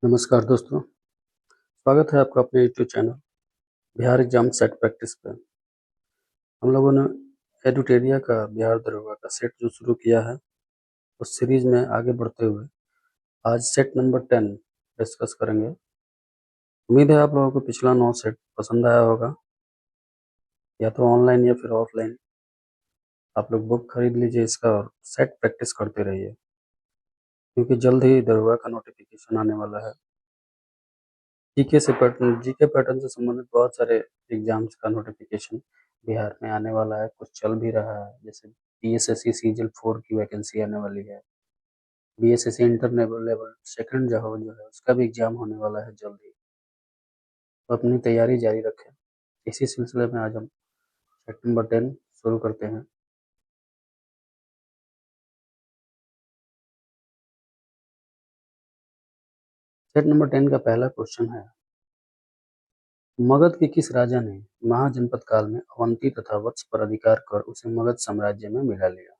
नमस्कार दोस्तों, स्वागत है आपका अपने YouTube channel Bihar exam set practice पे। हम लोगों ने एडुटेरिया का बिहार दरोगा का सेट जो शुरू किया है, उस सीरीज में आगे बढ़ते हुए आज सेट नंबर 10 डिस्कस करेंगे। उम्मीद है आप लोगों को पिछला 9 सेट पसंद आया होगा, या तो ऑनलाइन या फिर ऑफलाइन। आप लोग बुक खरीद लीजिए इसका और सेट प्रैक्टिस करते रहिए, क्योंकि जल्द ही दरोगा का नोटिफिकेशन आने वाला है। जीके पैटर्न से संबंधित बहुत सारे एग्जाम्स का नोटिफिकेशन बिहार में आने वाला है, कुछ चल भी रहा है। जैसे बीएसएससी सीजल 4 की वैकेंसी आने वाली है, बीएसएससी इंटर लेवल सेकंड जो है उसका भी एग्जाम होने वाला है जल्द ही। तो अपनी तैयारी जारी रखें। इसी सिलसिले में आज हम सेट नंबर 10 शुरू करते हैं। सेट नंबर 10 का पहला क्वेश्चन है, मगध के किस राजा ने महाजनपद काल में अवंती तथा वत्स पर अधिकार कर उसे मगध साम्राज्य में मिला लिया?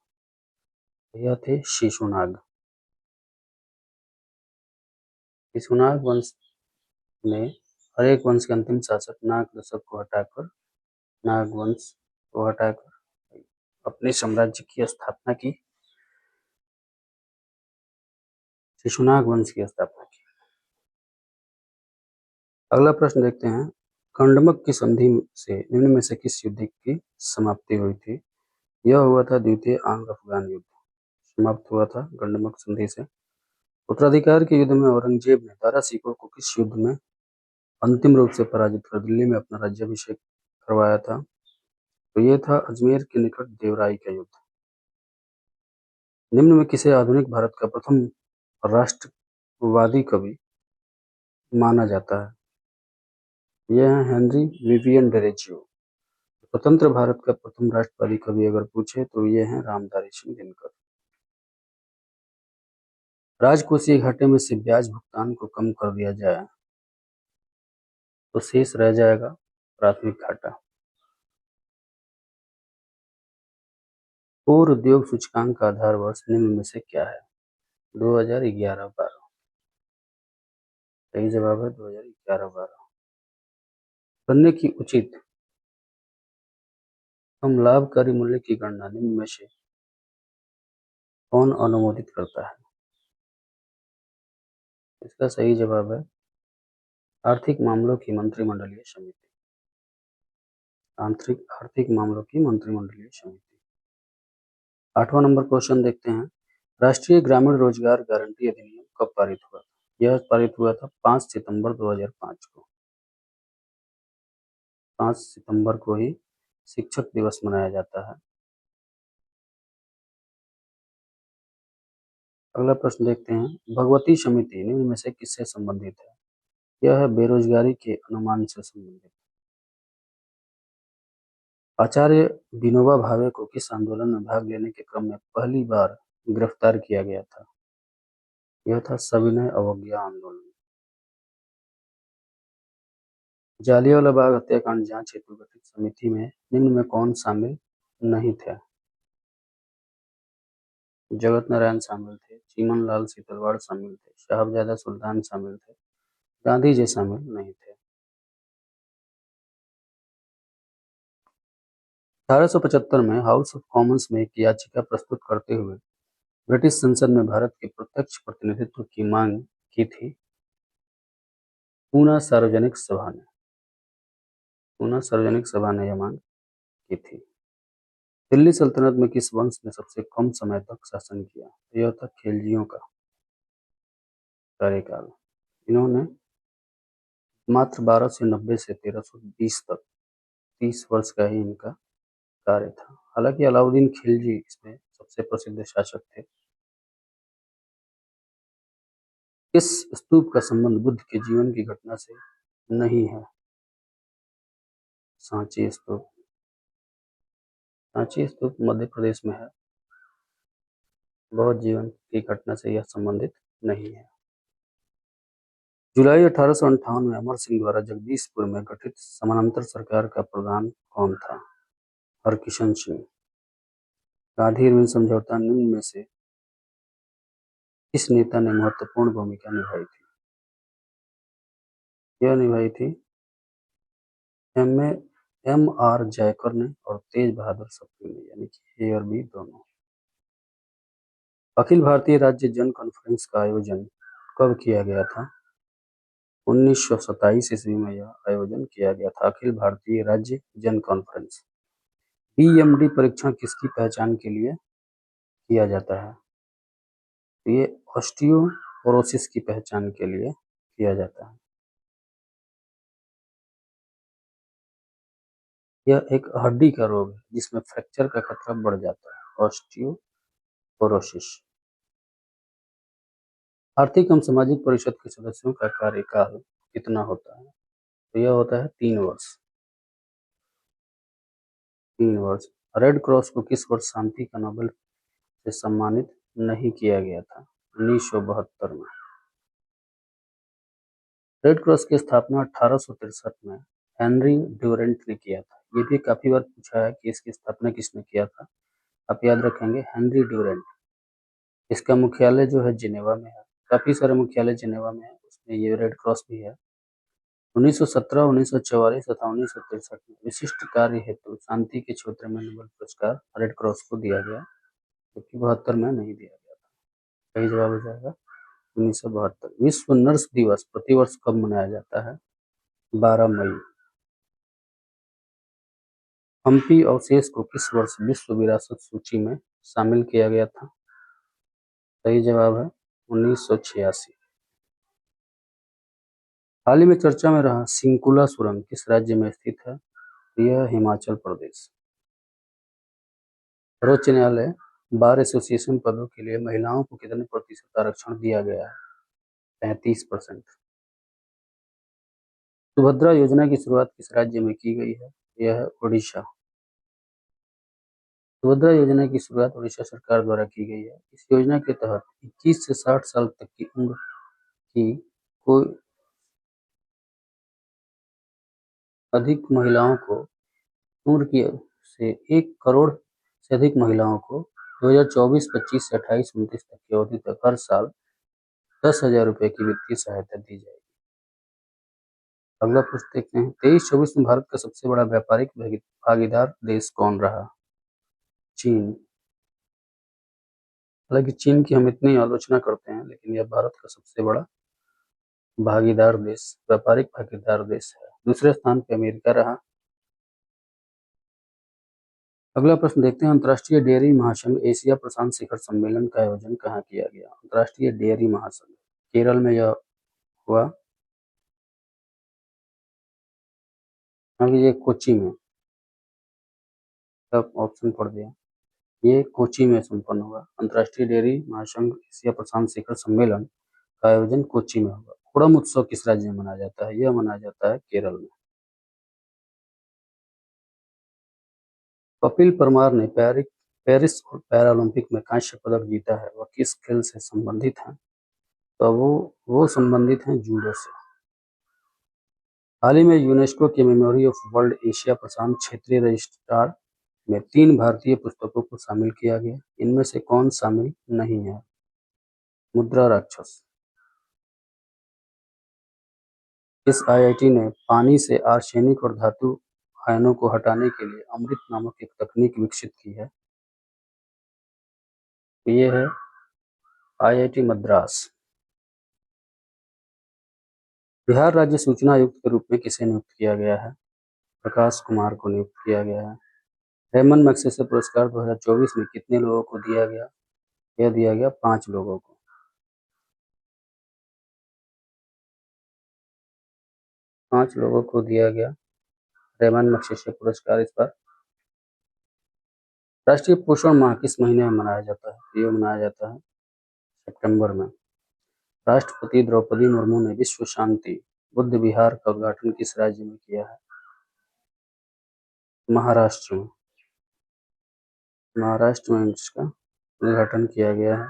यह थे शिशुनाग। शिशुनाग वंश ने हर एक वंश के अंतिम शासक नाग वंश को हटाकर अपने साम्राज्य की स्थापना की, शिशुनाग वंश की स्थापना की। अगला प्रश्न देखते हैं, गंडमक की संधि से निम्न में से किस युद्ध की समाप्ति हुई थी? यह हुआ था द्वितीय आंग्ल अफगान युद्ध। समाप्त हुआ था गंडमक संधि से। उत्तराधिकार के युद्ध में औरंगजेब ने दारा सिकोह को किस युद्ध में अंतिम रूप से पराजित कर दिल्ली में अपना राज्याभिषेक करवाया था? तो ये था अजमेर के निकट देवराई का युद्ध। निम्न में किसे आधुनिक भारत का प्रथम राष्ट्रवादी कवि माना जाता है? यह है हेनरी विवियन डेरेजियो। स्वतंत्र भारत का प्रथम राष्ट्रवादी कवि अगर पूछे तो ये है रामधारी सिंह दिनकर। राजकोषीय घाटे में से ब्याज भुगतान को कम कर दिया जाए तो शेष रह जाएगा प्राथमिक घाटा। कोर उद्योग सूचकांक का आधार वर्ष निम्न में से क्या है? 2011-12। सही जवाब है 2011-12। गन्ने की उचित हम लाभकारी मूल्य की गणना निम्न में से कौन अनुमोदित करता है? इसका सही जवाब है आर्थिक मामलों की मंत्रिमंडलीय समिति। आर्थिक मामलों की मंत्रिमंडलीय समिति। 8वां नंबर क्वेश्चन देखते हैं, राष्ट्रीय ग्रामीण रोजगार गारंटी अधिनियम कब पारित हुआ? यह पारित हुआ था 5 सितंबर 2005 को। 5 सितंबर को ही शिक्षक दिवस मनाया जाता है। अगला प्रश्न देखते हैं, भगवती समिति निम्न में से किससे संबंधित है? यह है बेरोजगारी के अनुमान से संबंधित। आचार्य विनोबा भावे को किस आंदोलन में भाग लेने के क्रम में पहली बार गिरफ्तार किया गया था? यह था सविनय अवज्ञा आंदोलन। जालियांवाला बाग हत्याकांड जांच हेतु गठित समिति में निम्न में कौन शामिल नहीं थे? जगत नारायण शामिल थे, चीमन लाल सीतलवाड़ शामिल थे, साहबजादा सुल्तान शामिल थे, गांधी जी शामिल नहीं थे। 1875 में हाउस ऑफ कॉमन्स में एक याचिका प्रस्तुत करते हुए ब्रिटिश संसद में भारत के प्रत्यक्ष प्रतिनिधित्व की मांग की थी। पूना सार्वजनिक सभा ने यह मांग की थी। दिल्ली सल्तनत में किस वंश ने सबसे कम समय तक शासन किया? यह था खिलजियों का कार्यकाल। इन्होंने मात्र 1290 से 1320 तक 30 वर्ष का ही इनका कार्य था। हालांकि अलाउद्दीन खिलजी इसमें सबसे प्रसिद्ध शासक थे। इस स्तूप का संबंध बुद्ध के जीवन की घटना से नहीं है? सांची स्तूप। सांची स्तूप मध्य प्रदेश में है। बौद्ध जीवन की घटना से यह संबंधित नहीं है। जुलाई 1858 में अमर सिंह द्वारा जगदीशपुर में गठित समानांतर सरकार का प्रधान कौन था? हरकिशन सिंह। गांधी इरविन समझौता निम्न में से किस नेता ने महत्वपूर्ण भूमिका निभाई थी? यह निभाई थी M A M R Jayakar ने और तेज बहादुर सप्रू ने, यानी कि ए और बी दोनों। अखिल भारतीय राज्य जन कॉन्फ्रेंस का आयोजन कब किया गया था? 1927 ईस्वी में यह आयोजन किया गया था, अखिल भारतीय राज्य जन कॉन्फ्रेंस। पीएमडी परीक्षण किसकी पहचान के लिए किया जाता है? तो ये ऑस्टियोपोरोसिस की पहचान के लिए किया जाता है। यह एक हड्डी का रोग है जिसमें फ्रैक्चर का खतरा बढ़ जाता है, ऑस्टियोपोरोसिस। आर्थिक एवं सामाजिक परिषद के सदस्यों का कार्यकाल कितना होता है? तो यह होता है 3 वर्ष। 3 वर्ष। रेड क्रॉस को किस वर्ष शांति का नोबेल से सम्मानित नहीं किया गया था? 1972 में। रेड क्रॉस की स्थापना 1863 में हेनरी ड्यूरेंट ने किया था। ये भी काफी बार पूछा है कि इसकी स्थापना किसने किया था। आप याद रखेंगे हेनरी ड्यूरेंट। इसका मुख्यालय जो है जिनेवा में है। काफी सारे मुख्यालय जिनेवा में है, उसमें ये रेड क्रॉस भी है। 1917, 1944 तथा 1963 में विशिष्ट कार्य हेतु शांति के क्षेत्र में नोबेल पुरस्कार रेड क्रॉस को दिया गया, जबकि 72 में नहीं दिया गया था। सही जवाब हो जाएगा 1972। विश्व नर्स दिवस प्रतिवर्ष कब मनाया जाता है? 12 मई। हम्पी अवशेष को किस वर्ष विश्व विरासत सूची में शामिल किया गया था? सही जवाब है 1986। हाल ही में चर्चा में रहा सिंकुला सुरंग किस राज्य में स्थित है? यह हिमाचल प्रदेश। सर्वोच्च न्यायालय बार एसोसिएशन पदों के लिए महिलाओं को कितने प्रतिशत आरक्षण दिया गया है? 35%। सुभद्रा योजना की शुरुआत किस राज्य में की गई है? यह है उड़ीसा। सुभद्रा योजना की शुरुआत उड़ीसा सरकार द्वारा की गई है। इस योजना के तहत 21 से 60 साल तक की उम्र की कोई अधिक महिलाओं को उम्र की से 1 करोड़ से अधिक महिलाओं को 2024-25 से 28-29 तक की अवधि तक हर साल 10,000 रुपए की वित्तीय सहायता दी जाएगी। अगला प्रश्न देखते हैं। 23-24 में भारत का सबसे बड़ा व्यापारिक भागीदार देश कौन रहा? चीन। हालांकि चीन की हम इतनी आलोचना करते हैं, लेकिन यह भारत का सबसे बड़ा भागीदार देश, व्यापारिक भागीदार देश है। दूसरे स्थान पर अमेरिका रहा। अगला प्रश्न देखते हैं। अंतर्राष्ट्रीय डेयरी महासंघ एशिया प्रशांत शिखर सम्मेलन का आयोजन कहाँ किया गया? अंतर्राष्ट्रीय डेयरी महासंघ केरल में यह हुआ। अभी ये कोची में, सब ऑप्शन पढ़ दिया। ये कोची में संपन्न हुआ। अंतर्राष्ट्रीय डेयरी महासंघ एशिया प्रशांत शिखर सम्मेलन का आयोजन कोची में होगा। ओणम उत्सव किस राज्य में मनाया जाता है? यह मनाया जाता है केरल में। कपिल परमार ने पेरिस और पैरालंपिक में कांस्य पदक जीता है, वह किस खेल से संबंधित है? तो वो संबंधित हैं जूडो से। हाल ही में यूनेस्को के मेमोरी ऑफ वर्ल्ड एशिया प्रशांत क्षेत्रीय रजिस्ट्रार में 3 भारतीय पुस्तकों को शामिल किया गया। इनमें से कौन शामिल नहीं है? मुद्रा राक्षस। इस आईआईटी ने पानी से आर्सेनिक और धातु आयनों को हटाने के लिए अमृत नामक एक तकनीक विकसित की है। ये है आईआईटी मद्रास। बिहार राज्य सूचना आयुक्त के रूप में किसे नियुक्त किया गया है? प्रकाश कुमार को नियुक्त किया गया है। रेमन मैग्सेसे पुरस्कार 2024 में कितने लोगों को दिया गया? यह दिया गया 5 लोगों को। 5 लोगों को दिया गया रेमन मैग्सेसे पुरस्कार इस बार। राष्ट्रीय पोषण माह किस महीने में मनाया जाता है? ये मनाया जाता है सितंबर में। राष्ट्रपति द्रौपदी मुर्मू ने विश्व शांति बुद्ध विहार का उद्घाटन किस राज्य में किया है? महाराष्ट्र में। महाराष्ट्र में इसका उद्घाटन किया गया है।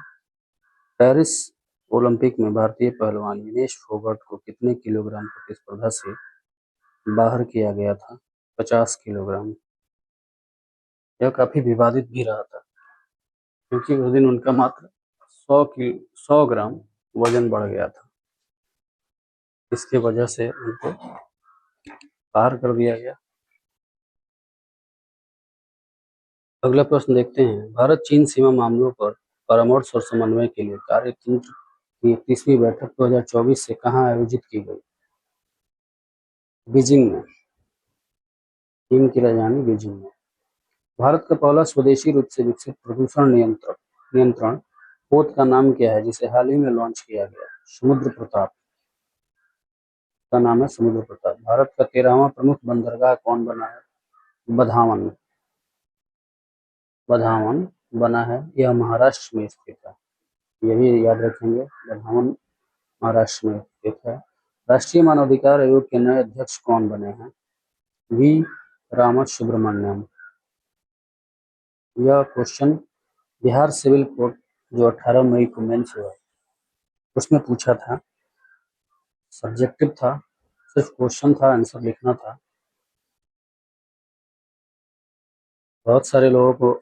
पेरिस ओलंपिक में भारतीय पहलवान विनेश फोगाट को कितने किलोग्राम प्रतिस्पर्धा से बाहर किया गया था? 50 किलोग्राम। यह काफी विवादित भी रहा था, क्योंकि उस दिन उनका मात्र 100 ग्राम वजन बढ़ गया था। इसकी वजह से उनको बाहर कर दिया गया। अगला प्रश्न देखते हैं, भारत चीन सीमा मामलों पर परामर्श और समन्वय के लिए कार्यतंत्र की 31वीं बैठक 2024 से कहाँ आयोजित की गई? बीजिंग में। चीन की राजधानी बीजिंग में। भारत का पहला स्वदेशी रूप से विकसित प्रदूषण नियंत्रण पोत का नाम क्या है, जिसे हाल ही में लॉन्च किया गया? समुद्र प्रताप का नाम है समुद्र प्रताप। भारत का 13वां प्रमुख बंदरगाह कौन बना है? बधावन बधावन बना है। यह महाराष्ट्र में स्थित है, ये भी याद रखेंगे, बधावन महाराष्ट्र में स्थित है। राष्ट्रीय मानवाधिकार आयोग के नए अध्यक्ष कौन बने हैं? वी रामासुब्रमण्यम। यह क्वेश्चन बिहार सिविल कोर्ट जो 18 मई को मेंस हुआ उसमें पूछा था, सब्जेक्टिव था, सिर्फ क्वेश्चन था, आंसर लिखना था। बहुत सारे लोगों को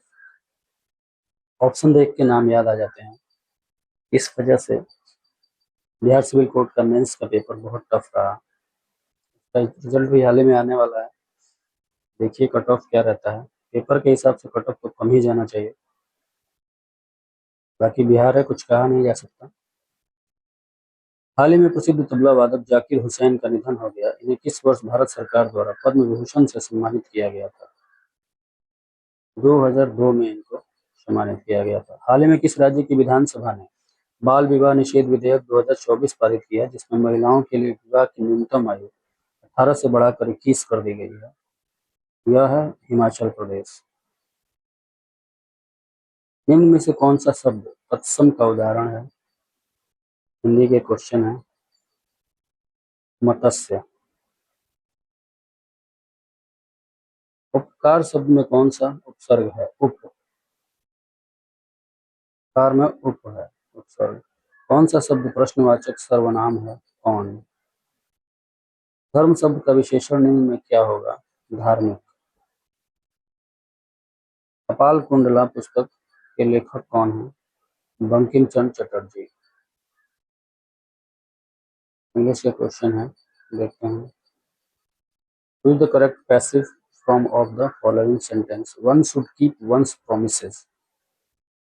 ऑप्शन देख के नाम याद आ जाते हैं, इस वजह से बिहार सिविल कोर्ट का मेंस का पेपर बहुत टफ रहा। इसका रिजल्ट भी हाल ही में आने वाला है, देखिए कट ऑफ क्या रहता है। पेपर के हिसाब से कट ऑफ तो कम ही जाना चाहिए, बाकी बिहार है, कुछ कहा नहीं जा सकता। हाल ही में प्रसिद्ध तबला वादक जाकिर हुसैन का निधन हो गया। इन्हें किस वर्ष भारत सरकार द्वारा पद्म विभूषण से सम्मानित किया गया था? 2002 में इनको सम्मानित किया गया था। हाल ही में किस राज्य की विधानसभा ने बाल विवाह निषेध विधेयक 2024 पारित किया, जिसमें महिलाओं के लिए विवाह की न्यूनतम आयु 18 से बढ़ाकर 21 कर दी गई है? यह है हिमाचल प्रदेश। निम्न में से कौन सा शब्द तत्सम का उदाहरण है? हिंदी के क्वेश्चन है, मत्स्य। उपकार शब्द में कौन सा उपसर्ग है? उपकार में उप है उपसर्ग। कौन सा शब्द प्रश्नवाचक सर्वनाम है? कौन। धर्म शब्द का विशेषण निम्न में क्या होगा? धार्मिक। कपाल कुंडला पुस्तक के लेखक कौन है? बंकिम चंद्र चटर्जी। इंग्लिश का क्वेश्चन है, देखते हैं। Choose the correct passive form of the following sentence. One should keep one's promises.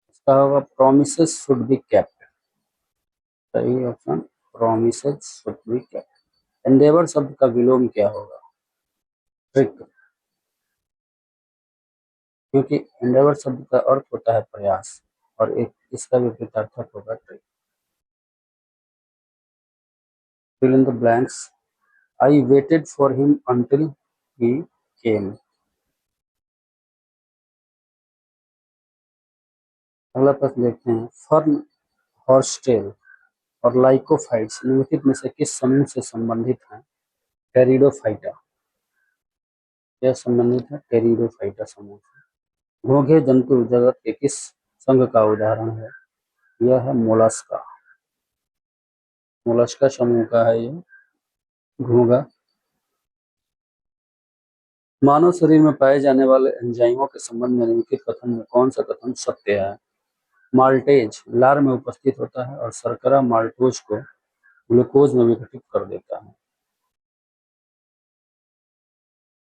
इसका होगा promises should be kept। सही option, promises should be kept। endeavor शब्द का विलोम क्या होगा? ट्रिक, क्योंकि endeavor शब्द का अर्थ होता है प्रयास और एक इसका विपरीतार्थक होगा trick. Fill in the blanks. I waited for him until he came. अगला प्रश्न देखते हैं, फर्न, हॉर्स्टेल और लाइकोफाइट्स निम्नलिखित में से किस समूह से संबंधित हैं? टेरिडोफाइटा। यह संबंधित है टेरिडोफाइटा समूह से। घोंघे जंतु जगत के किस संघ का उदाहरण है? यह है मोलस्का। मोलस्का समूह का है ये घोंघा। मानव शरीर में पाए जाने वाले एंजाइमों के संबंध में निम्नलिखित कथन में कौन सा कथन सत्य है? माल्टेज लार में उपस्थित होता है और शर्करा माल्टोज को ग्लूकोज में विघटित कर देता है।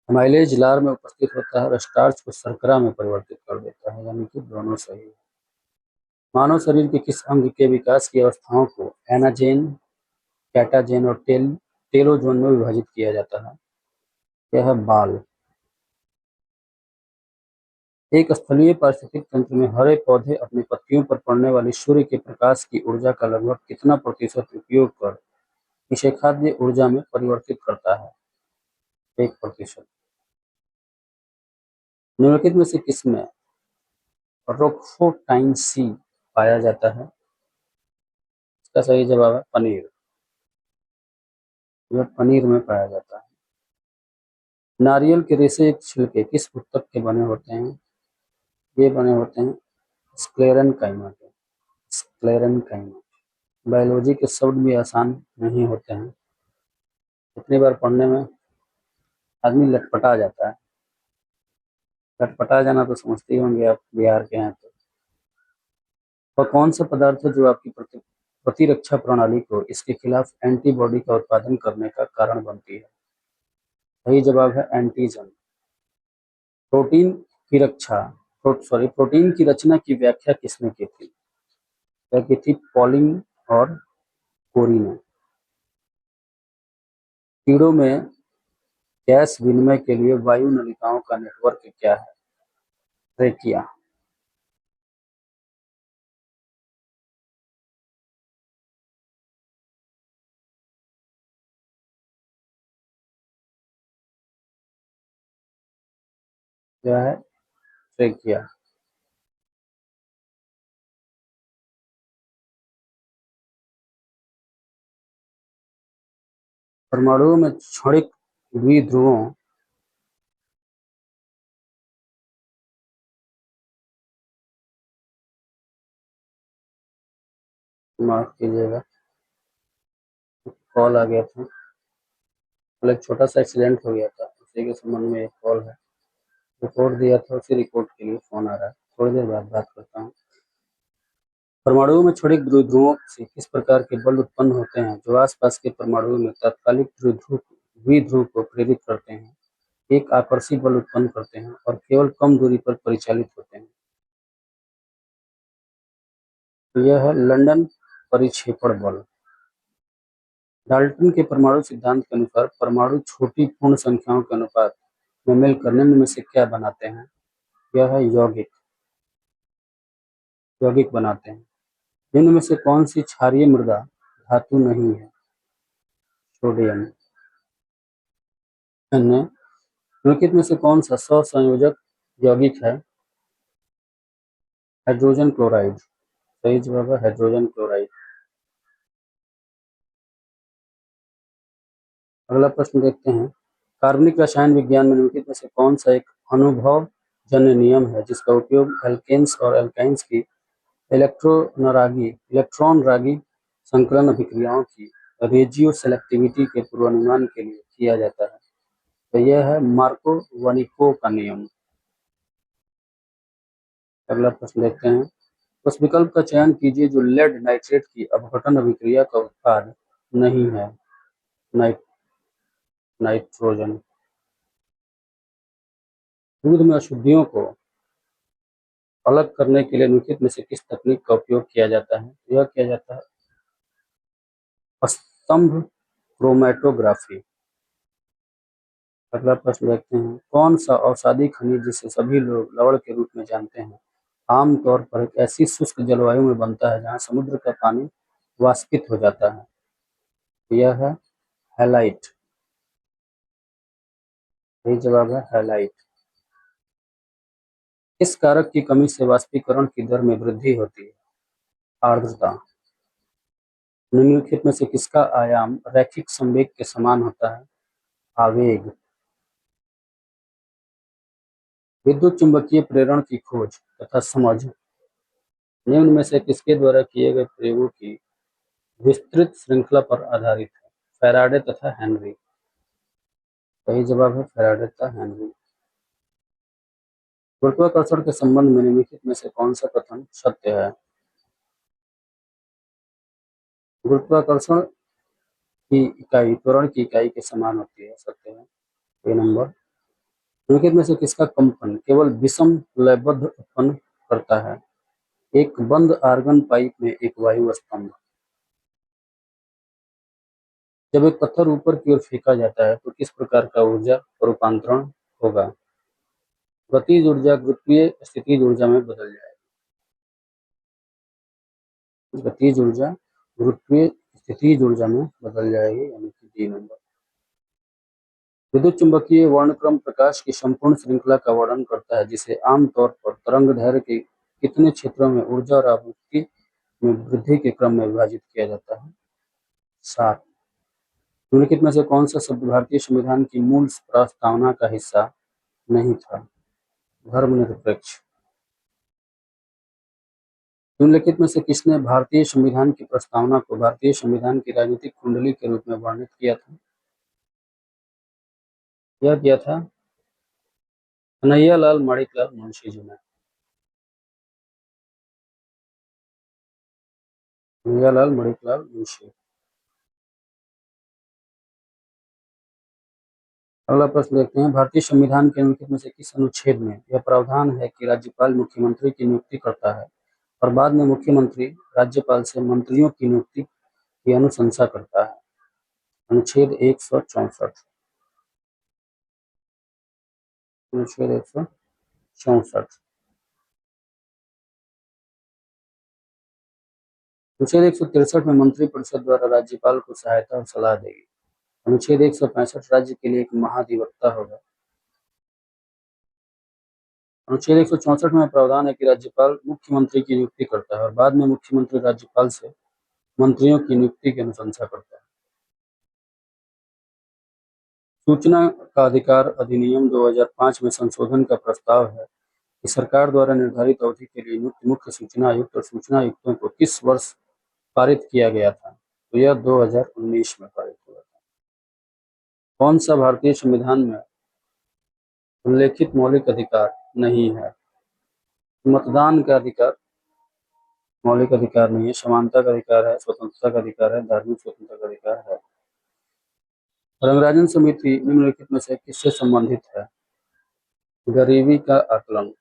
माइलेज लार में उपस्थित होता है और स्टार्च को शर्करा में परिवर्तित कर देता है, यानी कि दोनों सही है। मानव शरीर के किस अंग के विकास की अवस्थाओं को एनाजेन, कैटाजेन और टेलोजोन में विभाजित किया जाता है? यह है बाल। एक स्थलीय पारिस्थितिक तंत्र में हरे पौधे अपनी पत्तियों पर पड़ने वाली सूर्य के प्रकाश की ऊर्जा का लगभग कितना प्रतिशत उपयोग कर इसे खाद्य ऊर्जा में परिवर्तित करता है? 1%। निम्नलिखित में से किसमें रोक्फोटाइन सी पाया जाता है? इसका सही जवाब है पनीर। यह पनीर में पाया जाता है। नारियल के रेशे एक छिलके किस उत्तक के बने होते हैं? ये बने होते हैं स्क्लेरेनकाइमा के। स्क्लेरेनकाइमा। बायोलॉजी के शब्द भी आसान नहीं होते हैं, कितनी बार पढ़ने में आदमी लटपटा जाता है। लटपटा जाना तो समझते ही होंगे आप, बिहार के हैं तो। वह कौन सा पदार्थ है जो आपकी प्रतिरक्षा प्रणाली को इसके खिलाफ एंटीबॉडी का उत्पादन करने का कारण बनती है? सही जवाब है एंटीजन। प्रोटीन प्रोटीन की रचना की व्याख्या किसने की थी? क्या की थी? पॉलिंग और कोरी ने। कीड़ों में गैस विनिमय के लिए वायु नलिकाओं का नेटवर्क क्या है? ट्रेकिया। क्या है? ट्रेकिया। परमाणुओं में क्षणिक द्विध्रुवों माफ कीजिएगा, कॉल आ गया था, मतलब एक छोटा सा एक्सीडेंट हो गया था, उसी के संबंध में एक कॉल है। रिपोर्ट दिया था, उसी रिपोर्ट के लिए फोन आ रहा है। थोड़ी देर बाद बात करता हूँ। परमाणुओं में क्षणिक द्विध्रुवों से किस प्रकार के बल उत्पन्न होते हैं जो आसपास के परमाणुओं में तात्कालिक द्विध्रुव को प्रेरित करते हैं, एक आकर्षी बल उत्पन्न करते हैं और केवल कम दूरी पर परिचालित होते हैं? तो यह है लंदन परिक्षेपण बल। डाल्टन के परमाणु सिद्धांत के अनुसार परमाणु छोटी पूर्ण संख्याओं के अनुपात में मिलकर निम्न में से क्या बनाते हैं? यह है यौगिक बनाते हैं। निम्न में से कौन सी क्षारीय मृदा धातु नहीं है? सोडियम। निम्नलिखित में से कौन सा सहसंयोजक यौगिक है? Hydrogen chloride. सही जवाब है हाइड्रोजन क्लोराइड। अगला प्रश्न देखते हैं। कार्बनिक रसायन विज्ञान में निम्नलिखित में से कौन सा एक अनुभवजन्य नियम है जिसका उपयोग एल्केन्स और एल्काइन्स की इलेक्ट्रॉन रागी संकलन अभिक्रियाओं की रेजियो सेलेक्टिविटी के पूर्वानुमान के लिए किया जाता है? तो यह है मार्को-वानिको का नियम। अगला प्रश्न देखते हैं। उस विकल्प का चयन कीजिए जो लेड नाइट्रेट की अपघटन अभिक्रिया का उत्पाद नहीं है। नाइट्रोजन। दूध में अशुद्धियों को अलग करने के लिए निम्नलिखित में से किस तकनीक का उपयोग किया जाता है? यह किया जाता है स्तंभ क्रोमैटोग्राफी। अगला प्रश्न देखते हैं। कौन सा औषधि खनिज जिसे सभी लोग लवण के रूप में जानते हैं आमतौर पर एक ऐसी शुष्क जलवायु में बनता है जहां समुद्र का पानी वाष्पित हो जाता है? यह है हैलाइट। यही जवाब है हैलाइट। किस कारक की कमी से वाष्पीकरण की दर में वृद्धि होती है? आर्द्रता। निम्नलिखित में से किसका आयाम रैखिक संवेग के समान होता है? आवेग। विद्युत चुंबकीय प्रेरण की खोज तथा समझ निम्न में से किसके द्वारा किए गए प्रयोगों की विस्तृत श्रृंखला पर आधारित है? फैराडे तथा हेनरी। सही जवाब है फैराडे तथा हेनरी। गुरुत्वाकर्षण के संबंध में निम्नलिखित में से कौन सा कथन सत्य है? गुरुत्वाकर्षण की इकाई त्वरण की इकाई के समान होती है। सत्य है। ए नंबर। निम्नलिखित में से किसका कंपन केवल विषम लयबद्ध उत्पन्न करता है? एक बंद आर्गन पाइप में एक वायु स्तंभ। जब एक पत्थर ऊपर की ओर फेंका जाता है तो किस प्रकार का ऊर्जा रूपांतरण होगा? गतिज ऊर्जा गुरुत्वीय स्थितिज ऊर्जा में बदल जाएगी। गतिज ऊर्जा गुरुत्वीय स्थितिज ऊर्जा में बदल जाएगी, यानी कि डी नंबर। विद्युत चुंबकीय वर्णक्रम प्रकाश की संपूर्ण श्रृंखला का वर्णन करता है जिसे आमतौर पर तरंगदैर्घ्य के कितने क्षेत्रों में ऊर्जा और आवृत्ति में वृद्धि के क्रम में विभाजित किया जाता है? 7। निम्नलिखित में से कौन सा शब्द भारतीय संविधान की मूल प्रस्तावना का हिस्सा नहीं था? धर्मनिरपेक्ष। निम्नलिखित में से किसने भारतीय संविधान की प्रस्तावना को भारतीय संविधान की राजनीतिक कुंडली के रूप में वर्णित किया था? यह किया था कन्हैयालाल माणिकलाल मुंशी जी ने। मेघालाल मणिकलाल मुंशी। अगला प्रश्न देखते हैं, भारतीय संविधान के निम्नलिखित में से किस अनुच्छेद में यह प्रावधान है कि राज्यपाल मुख्यमंत्री की नियुक्ति करता है और बाद में मुख्यमंत्री राज्यपाल से मंत्रियों की नियुक्ति की अनुशंसा करता है? अनुच्छेद 164। अनुच्छेद 164। अनुच्छेद 163 में मंत्रिपरिषद द्वारा राज्यपाल को सहायता और सलाह देगी। अनुच्छेद 165 राज्य के लिए एक महाधिवक्ता होगा। अनुच्छेद 164 में प्रावधान है कि राज्यपाल मुख्यमंत्री की नियुक्ति करता है और बाद में मुख्यमंत्री राज्यपाल से मंत्रियों की नियुक्ति की अनुशंसा करता है। सूचना का अधिकार अधिनियम 2005 में संशोधन का प्रस्ताव है कि सरकार द्वारा निर्धारित अवधि के लिए नियुक्त मुख्य सूचना आयुक्त और सूचना आयुक्तों को किस वर्ष पारित किया गया था? तो यह 2019 में पारित हुआ था। कौन सा भारतीय संविधान में उल्लेखित मौलिक अधिकार नहीं है? मतदान का अधिकार मौलिक अधिकार नहीं है, समानता का अधिकार है, स्वतंत्रता का अधिकार है, धार्मिक स्वतंत्रता का अधिकार है। रंगराजन समिति निम्नलिखित में से किससे संबंधित है? गरीबी का आकलन।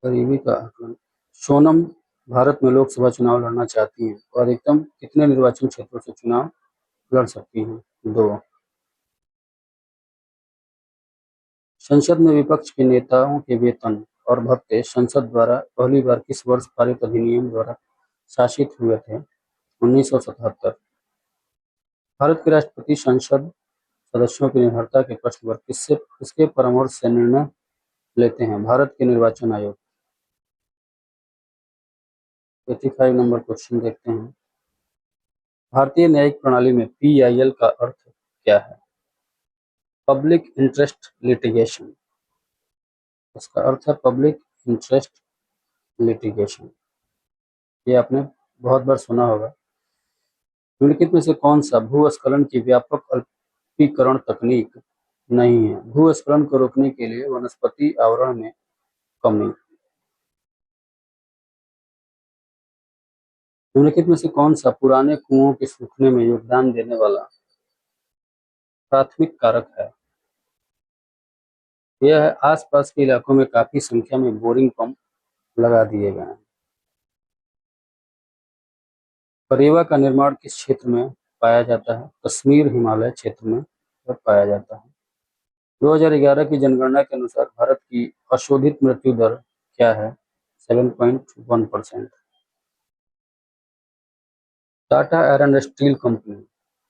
गरीबी का आकलन। सोनम भारत में लोकसभा चुनाव लड़ना चाहती हैं और अधिकतम कितने निर्वाचन क्षेत्रों से चुनाव लड़ सकती हैं? 2। संसद में विपक्ष के नेताओं के वेतन और भत्ते संसद द्वारा पहली बार किस वर्ष पारित अधिनियम द्वारा शासित हुए थे? 1977। भारत के राष्ट्रपति संसद सदस्यों की निर्भरता के प्रश्न पर किसके परामर्श से निर्णय लेते हैं? भारत के निर्वाचन आयोग। 85 नंबर क्वेश्चन देखते हैं, भारतीय न्यायिक प्रणाली में PIL का अर्थ क्या है? Public interest litigation. इसका अर्थ है पब्लिक इंटरेस्ट लिटिगेशन। ये आपने बहुत बार सुना होगा। निम्नलिखित में से कौन सा भूस्खलन की व्यापक अल्पीकरण तकनीक नहीं है? भूस्खलन को रोकने के लिए वनस्पति आवरण में कमी। निम्नलिखित में से कौन सा पुराने कुओं के सूखने में योगदान देने वाला प्राथमिक कारक है? यह है आसपास के इलाकों में काफी संख्या में बोरिंग पंप लगा दिए गए हैं। परेवा का निर्माण किस क्षेत्र में पाया जाता है? कश्मीर हिमालय क्षेत्र में पाया जाता है। 2011 की जनगणना के अनुसार भारत की अशोधित मृत्यु दर क्या है? 7.1%। टाटा आयरन स्टील कंपनी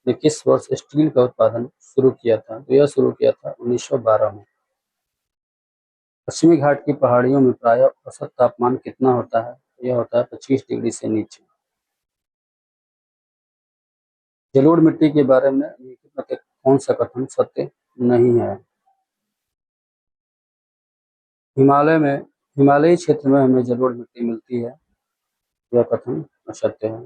ने किस वर्ष स्टील का उत्पादन शुरू किया था? तो यह शुरू किया था 1912 में। पश्चिमी घाट की पहाड़ियों में प्रायः औसत तापमान कितना होता है? यह होता है 25 डिग्री से नीचे। जलोढ़ मिट्टी के बारे में निम्नलिखित में से कौन सा कथन सत्य नहीं है? हिमालयी क्षेत्र में हमें जलोढ़ मिट्टी मिलती है, यह कथन असत्य है।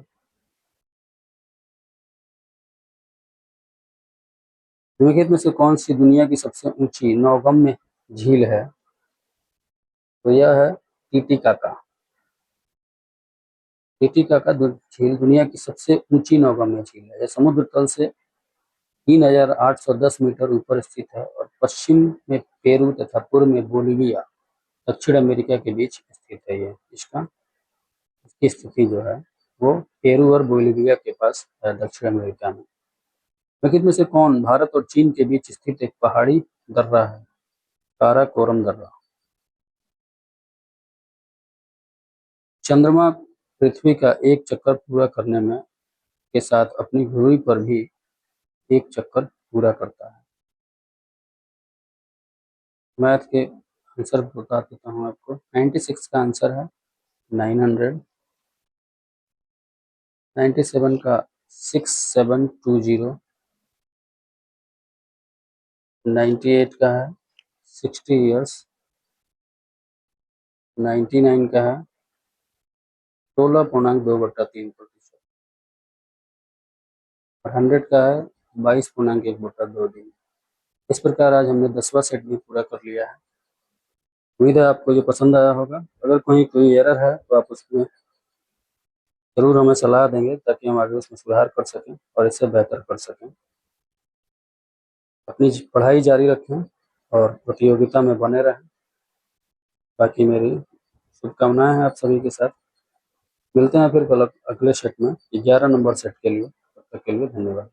निम्नलिखित में से कौन सी दुनिया की सबसे ऊंची नौगम्य झील है? तो यह है टीटीकाका। टीटीकाका झील दुनिया की सबसे ऊंची नौगम्य झील है। यह समुद्र तल से 3810 मीटर ऊपर स्थित है और पश्चिम में पेरू तथा पूर्व में बोलिविया दक्षिण अमेरिका के बीच स्थित है। ये इसकी स्थिति जो है वो पेरू और बोलिविया के पास है, दक्षिण अमेरिका में। निम्नलिखित में से कौन भारत और चीन के बीच स्थित एक पहाड़ी दर्रा है? काराकोरम दर्रा। चंद्रमा पृथ्वी का एक चक्कर पूरा करने में के साथ अपनी धुरी पर भी एक चक्कर पूरा करता है। मैथ के आंसर बता देता हूँ आपको। 96 का आंसर है 900, 97 का 6720, 98 का है 60 ईयर्स, 99 का है 16.2/3% और 100 का है 22.1/2 दिन। इस प्रकार आज हमने 10वां सेट भी पूरा कर लिया है। उम्मीद है आपको ये पसंद आया होगा। अगर कोई एरर है तो आप उसमें ज़रूर हमें सलाह देंगे ताकि हम आगे उसमें सुधार कर सकें और इसे बेहतर कर सकें। अपनी पढ़ाई जारी रखें और प्रतियोगिता में बने रहें। बाकी मेरी शुभकामनाएं हैं आप सभी के साथ। मिलते हैं फिर कल अगले सेट में 11 नंबर सेट के लिए। तब तक के लिए धन्यवाद।